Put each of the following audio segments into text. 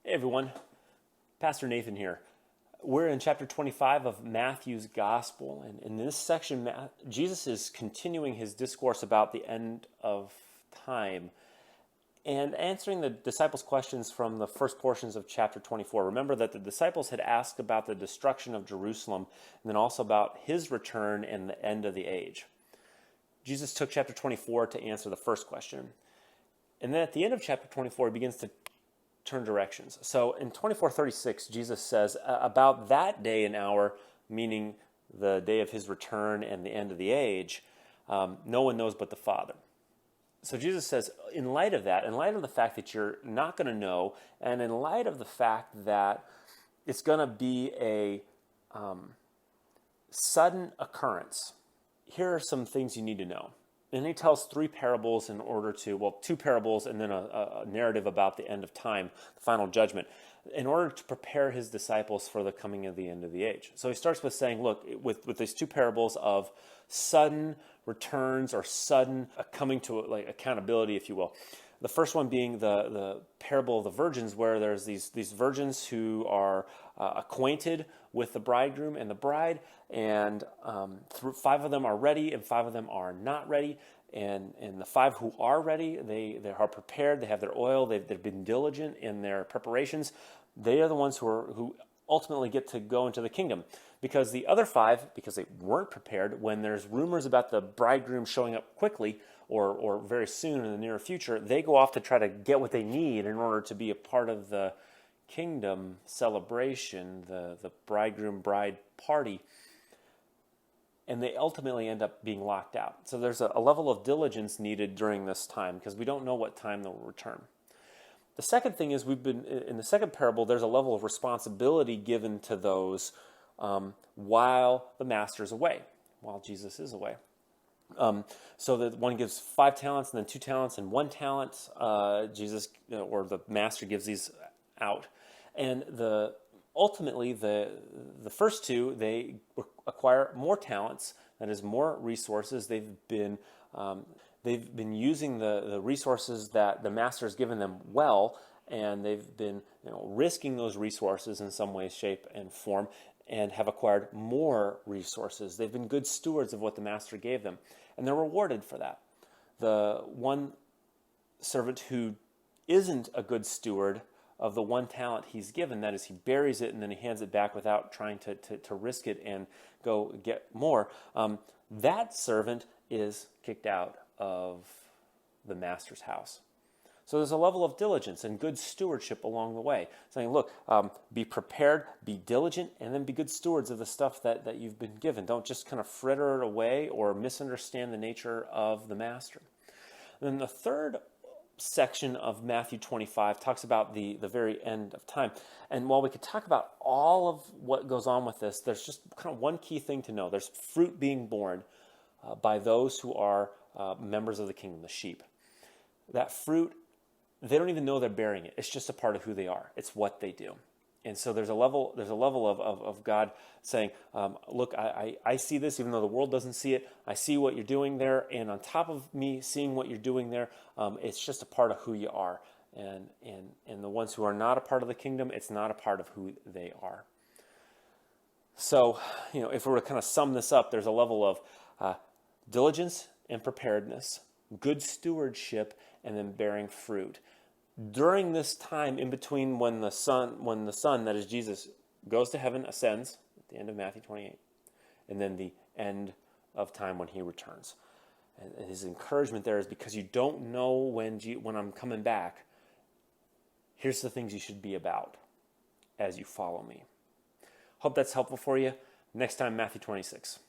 Hey everyone, Pastor Nathan here. We're in chapter 25 of Matthew's Gospel, and in this section, Jesus is continuing his discourse about the end of time and answering the disciples' questions from the first portions of chapter 24. Remember that the disciples had asked about the destruction of Jerusalem and then also about his return and the end of the age. Jesus took chapter 24 to answer the first question. And then at the end of chapter 24, he begins to turn directions. So in 24:36, Jesus says, about that day and hour, meaning the day of his return and the end of the age, no one knows but the Father. So Jesus says, in light of that, in light of the fact that you're not going to know, and in light of the fact that it's going to be a sudden occurrence, here are some things you need to know. And he tells three parables in order to, two parables and then a narrative about the end of time, the final judgment, in order to prepare his disciples for the coming of the end of the age. So he starts with saying, look, with these two parables of sudden returns or sudden coming to like accountability, if you will. The first one being the parable of the virgins, where there's these virgins who are acquainted with the bridegroom and the bride, and five of them are ready and five of them are not ready. And the five who are ready, they are prepared, they have their oil, they've been diligent in their preparations. They are the ones who ultimately get to go into the kingdom. Because the other five, because they weren't prepared, when there's rumors about the bridegroom showing up quickly or very soon in the near future, they go off to try to get what they need in order to be a part of the kingdom celebration, the bridegroom-bride party. And they ultimately end up being locked out. So there's a level of diligence needed during this time because we don't know what time they'll return. The second thing is in the second parable, there's a level of responsibility given to those while the master's away, while Jesus is away. So that one gives 5 talents and then 2 talents and 1 talent. Jesus or the master gives these out, and ultimately the first two, they acquire more talents, that is more resources. They've been using the resources that the master has given them well, and they've been risking those resources in some way, shape, and form, and have acquired more resources. They've been good stewards of what the master gave them, and they're rewarded for that. The one servant who isn't a good steward of the 1 talent he's given, that is, he buries it and then he hands it back without trying to risk it and go get more, that servant is kicked out of the master's house. So there's a level of diligence and good stewardship along the way. Saying, look, be prepared, be diligent, and then be good stewards of the stuff that you've been given. Don't just kind of fritter it away or misunderstand the nature of the master. And then the third section of Matthew 25 talks about the very end of time. And while we could talk about all of what goes on with this, there's just kind of one key thing to know. There's fruit being borne by those who are members of the kingdom, the sheep. That fruit, they don't even know they're bearing it. It's just a part of who they are. It's what they do. And so there's a level of God saying, look, I see this even though the world doesn't see it. I see what you're doing there, and on top of me seeing what you're doing there, it's just a part of who you are. And the ones who are not a part of the kingdom, it's not a part of who they are. So, if we were to kind of sum this up, there's a level of diligence and preparedness, good stewardship, and then bearing fruit. During this time in between when the Son, that is Jesus, goes to heaven, ascends, at the end of Matthew 28, and then the end of time when he returns. And his encouragement there is because you don't know when I'm coming back, here's the things you should be about as you follow me. Hope that's helpful for you. Next time, Matthew 26.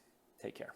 Take care.